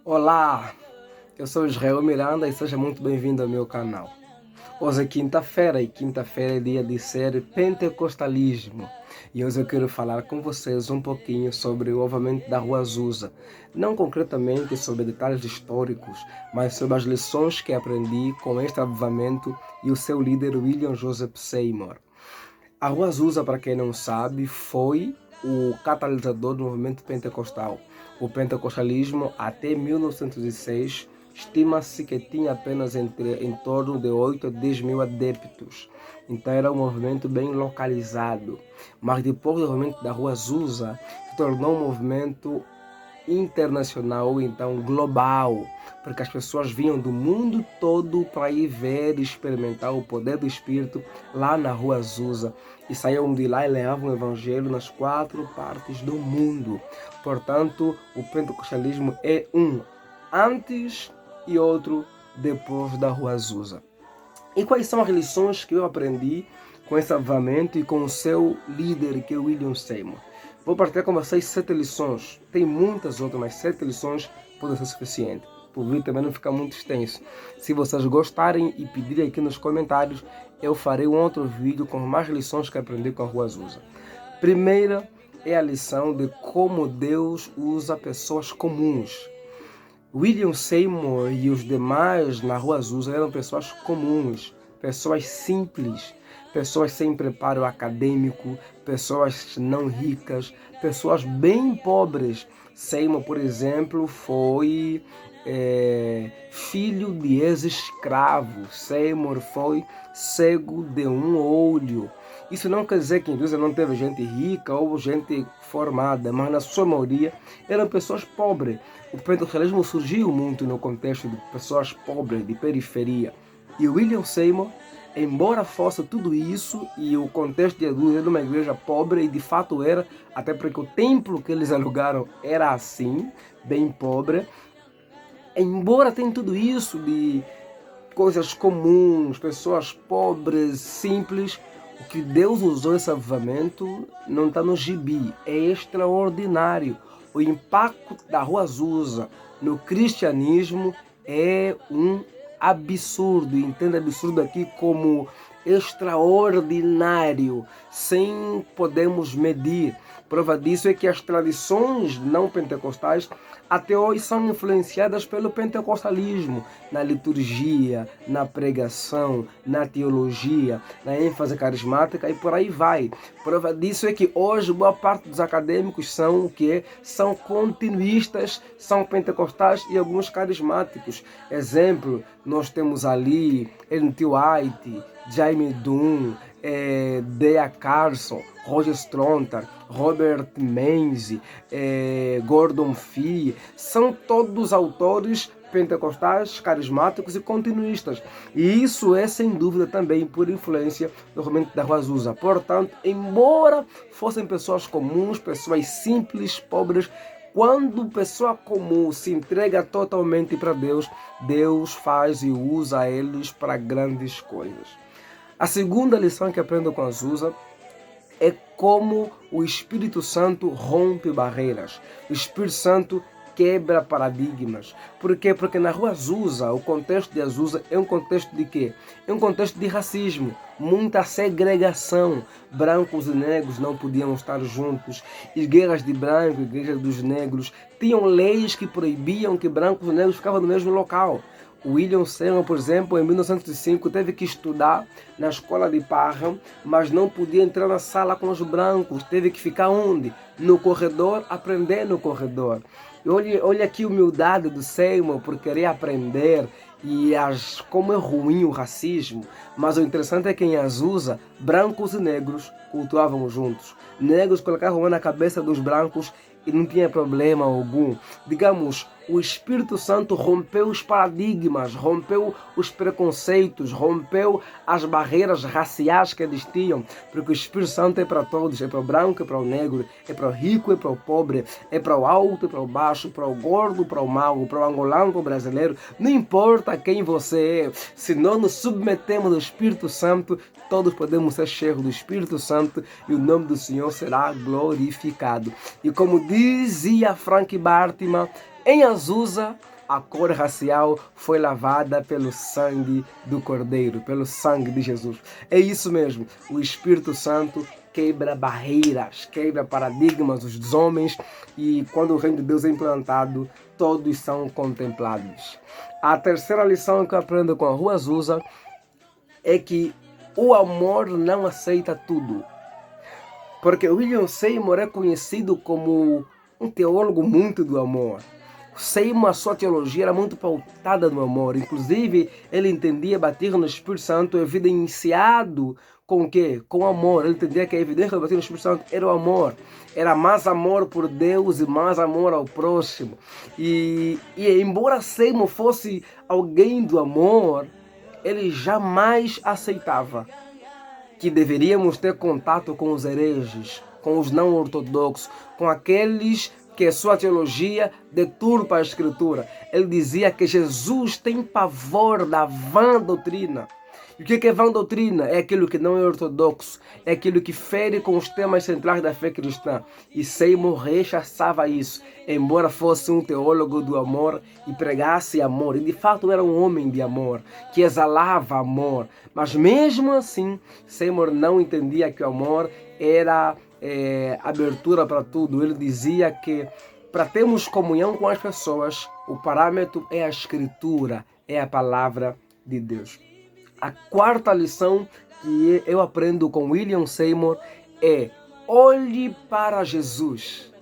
Olá, eu sou Israel Miranda e seja muito bem-vindo ao meu canal. Hoje é quinta-feira e quinta-feira é dia de ser pentecostalismo. E hoje eu quero falar com vocês um pouquinho sobre o avivamento da Rua Azusa. Não concretamente sobre detalhes históricos, mas sobre as lições que aprendi com este avivamento e o seu líder William Joseph Seymour. A Rua Azusa, para quem não sabe, foi o catalisador do movimento pentecostal. O pentecostalismo, até 1906, estima-se que tinha apenas em torno de 8 a 10 mil adeptos. Então era um movimento bem localizado. Mas depois do movimento da Rua Azusa, se tornou um movimento internacional, então global, porque as pessoas vinham do mundo todo para ir ver e experimentar o poder do Espírito lá na Rua Azusa e saíam de lá e levavam o Evangelho nas 4 partes do mundo. Portanto, o pentecostalismo é um antes e outro depois da Rua Azusa. E quais são as lições que eu aprendi com esse avivamento e com o seu líder, que é o William Seymour? Vou partilhar com vocês 7 lições. Tem muitas outras, mas 7 lições podem ser suficientes. Por vídeo também não fica muito extenso. Se vocês gostarem e pedirem aqui nos comentários, eu farei um outro vídeo com mais lições que aprendi com a Rua Azusa. Primeira é a lição de como Deus usa pessoas comuns. William Seymour e os demais na Rua Azusa eram pessoas comuns, pessoas simples, pessoas sem preparo acadêmico, pessoas não ricas, pessoas bem pobres. Seymour, por exemplo, foi filho de ex-escravo. Seymour foi cego de um olho. Isso não quer dizer que em Indústria não teve gente rica ou gente formada, mas na sua maioria eram pessoas pobres. O pentecostalismo surgiu muito no contexto de pessoas pobres, de periferia. E William Seymour, embora fosse tudo isso, e o contexto de Azusa era uma igreja pobre, e de fato era, até porque o templo que eles alugaram era assim, bem pobre, embora tenha tudo isso de coisas comuns, pessoas pobres, simples, o que Deus usou esse avivamento não está no gibi, é extraordinário. O impacto da Rua Azusa no cristianismo é um absurdo. Entenda absurdo aqui como extraordinário, sem podermos medir. Prova disso é que as tradições não pentecostais até hoje são influenciadas pelo pentecostalismo, na liturgia, na pregação, na teologia, na ênfase carismática e por aí vai. Prova disso é que hoje boa parte dos acadêmicos são o que? São continuistas, são pentecostais e alguns carismáticos. Exemplo, nós temos ali N.T. White, Jaime Dunn, Dea Carson, Roger Strontar, Robert Menzies, Gordon Fee, são todos autores pentecostais, carismáticos e continuistas. E isso é sem dúvida também por influência do movimento da Rua Azusa. Portanto, embora fossem pessoas comuns, pessoas simples, pobres, quando pessoa comum se entrega totalmente para Deus, Deus faz e usa eles para grandes coisas. A segunda lição que aprendo com Azusa é como o Espírito Santo rompe barreiras. O Espírito Santo quebra paradigmas. Por quê? Porque na Rua Azusa, o contexto de Azusa é um contexto de quê? É um contexto de racismo, muita segregação. Brancos e negros não podiam estar juntos. Igrejas de branco, igrejas dos negros, tinham leis que proibiam que brancos e negros ficavam no mesmo local. William Seymour, por exemplo, em 1905 teve que estudar na escola de Parham, mas não podia entrar na sala com os brancos, teve que ficar onde? No corredor, aprender no corredor. Olha aqui a humildade do Seymour por querer aprender e como é ruim o racismo. Mas o interessante é que em Azusa, brancos e negros cultuavam juntos. Negros colocavam a mão na cabeça dos brancos e não tinha problema algum. Digamos, o Espírito Santo rompeu os paradigmas, rompeu os preconceitos, rompeu as barreiras raciais que existiam, porque o Espírito Santo é para todos, é para o branco, é para o negro, é para o rico, é para o pobre, é para o alto, é para o baixo, para o gordo, para o magro, para o angolano, para o brasileiro, não importa quem você é, se nós nos submetemos ao Espírito Santo, todos podemos ser cheios do Espírito Santo Santo e o nome do Senhor será glorificado. E como dizia Frank Bartima, em Azusa, a cor racial foi lavada pelo sangue do Cordeiro, pelo sangue de Jesus. É isso mesmo, o Espírito Santo quebra barreiras, quebra paradigmas dos homens, e quando o reino de Deus é implantado, todos são contemplados. A terceira lição que eu aprendo com a Rua Azusa é que o amor não aceita tudo. Porque William Seymour é conhecido como um teólogo muito do amor. Seymour, a sua teologia era muito pautada no amor. Inclusive, ele entendia bater no Espírito Santo evidenciado com o quê? Com amor. Ele entendia que a evidência do bater no Espírito Santo era o amor. Era mais amor por Deus e mais amor ao próximo. E embora Seymour fosse alguém do amor, ele jamais aceitava que deveríamos ter contato com os hereges, com os não ortodoxos, com aqueles que a sua teologia deturpa a Escritura. Ele dizia que Jesus tem pavor da vã doutrina. E o que é vã doutrina? É aquilo que não é ortodoxo, é aquilo que fere com os temas centrais da fé cristã. E Seymour rechaçava isso, embora fosse um teólogo do amor e pregasse amor. E de fato era um homem de amor, que exalava amor. Mas mesmo assim, Seymour não entendia que o amor era abertura para tudo. Ele dizia que para termos comunhão com as pessoas, o parâmetro é a Escritura, é a palavra de Deus. A quarta lição que eu aprendo com William Seymour é: olhe para Jesus.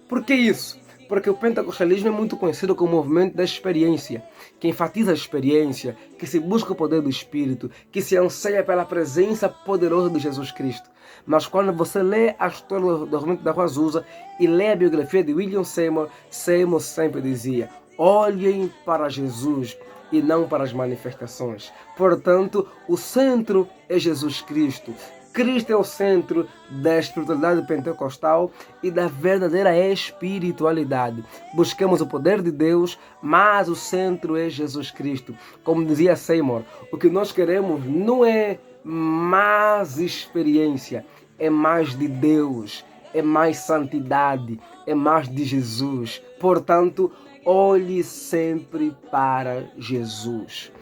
Por que isso? Porque o pentecostalismo é muito conhecido como movimento da experiência, que enfatiza a experiência, que se busca o poder do Espírito, que se anseia pela presença poderosa de Jesus Cristo. Mas quando você lê a história do movimento da Rua Azusa e lê a biografia de William Seymour, Seymour sempre dizia: olhem para Jesus e não para as manifestações. Portanto, o centro é Jesus Cristo. Cristo é o centro da espiritualidade pentecostal e da verdadeira espiritualidade. Busquemos o poder de Deus, mas o centro é Jesus Cristo. Como dizia Seymour, o que nós queremos não é mais experiência, é mais de Deus, é mais santidade, é mais de Jesus. Portanto, olhe sempre para Jesus.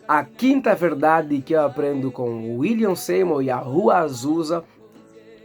A quinta verdade que eu aprendo com William Seymour e a Rua Azusa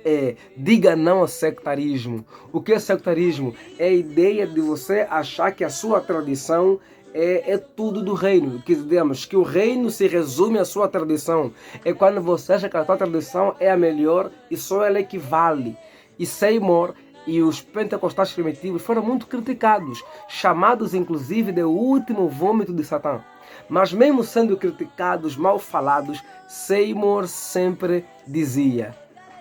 é: diga não ao sectarismo. O que é sectarismo? É a ideia de você achar que a sua tradição é tudo do reino. Que digamos que o reino se resume à sua tradição. É quando você acha que a sua tradição é a melhor e só ela equivale. E Seymour e os pentecostais primitivos foram muito criticados, chamados inclusive de último vômito de Satã. Mas mesmo sendo criticados, mal falados, Seymour sempre dizia: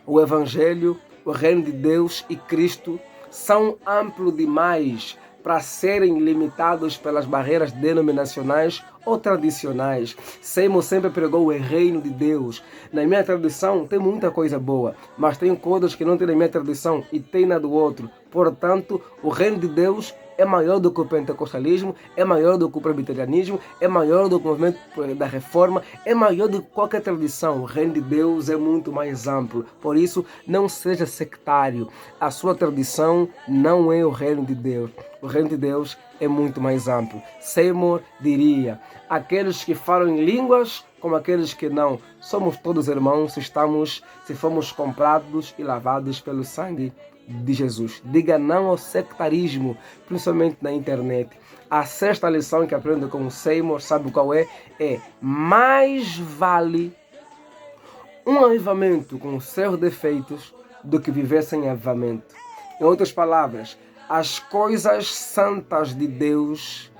o Evangelho, o Reino de Deus e Cristo são amplos demais para serem limitados pelas barreiras denominacionais ou tradicionais. Seymour sempre pregou o reino de Deus. Na minha tradição tem muita coisa boa, mas tem coisas que não tem na minha tradição e tem na do outro. Portanto, o reino de Deus é maior do que o pentecostalismo, é maior do que o presbiterianismo, é maior do que o movimento da reforma, é maior do que qualquer tradição. O reino de Deus é muito mais amplo. Por isso, não seja sectário. A sua tradição não é o reino de Deus. O reino de Deus é muito mais amplo. Seymour diria: aqueles que falam em línguas como aqueles que não, somos todos irmãos se fomos comprados e lavados pelo sangue de Jesus. Diga não ao sectarismo, principalmente na internet. A sexta lição que aprendo com o Seymour, sabe qual é? É: mais vale um avivamento com seus defeitos do que viver sem avivamento. Em outras palavras, as coisas santas de Deus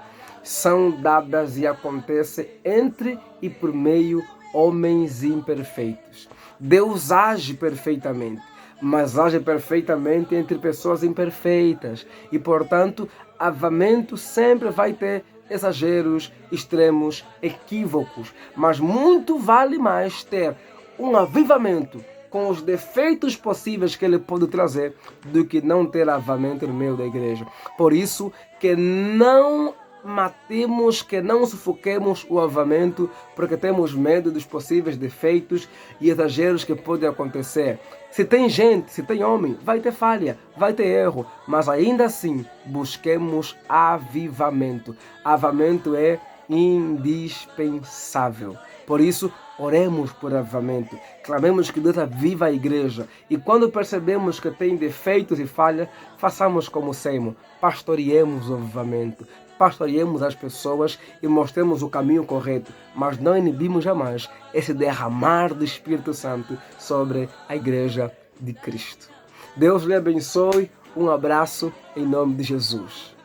são dadas e acontecem entre e por meio homens imperfeitos. Deus age perfeitamente, mas age perfeitamente entre pessoas imperfeitas. E, portanto, avivamento sempre vai ter exageros, extremos, equívocos. Mas muito vale mais ter um avivamento com os defeitos possíveis que ele pode trazer do que não ter avivamento no meio da igreja. Por isso que não matemos, que não sufoquemos o avivamento, porque temos medo dos possíveis defeitos e exageros que podem acontecer. Se tem gente, se tem homem, vai ter falha, vai ter erro, mas ainda assim busquemos avivamento. Avivamento é indispensável. Por isso, oremos por avivamento, clamemos que Deus aviva a igreja e quando percebemos que tem defeitos e falhas, façamos como Semo, pastoreemos o avivamento, pastoreemos as pessoas e mostremos o caminho correto, mas não inibimos jamais esse derramar do Espírito Santo sobre a igreja de Cristo. Deus lhe abençoe, um abraço em nome de Jesus.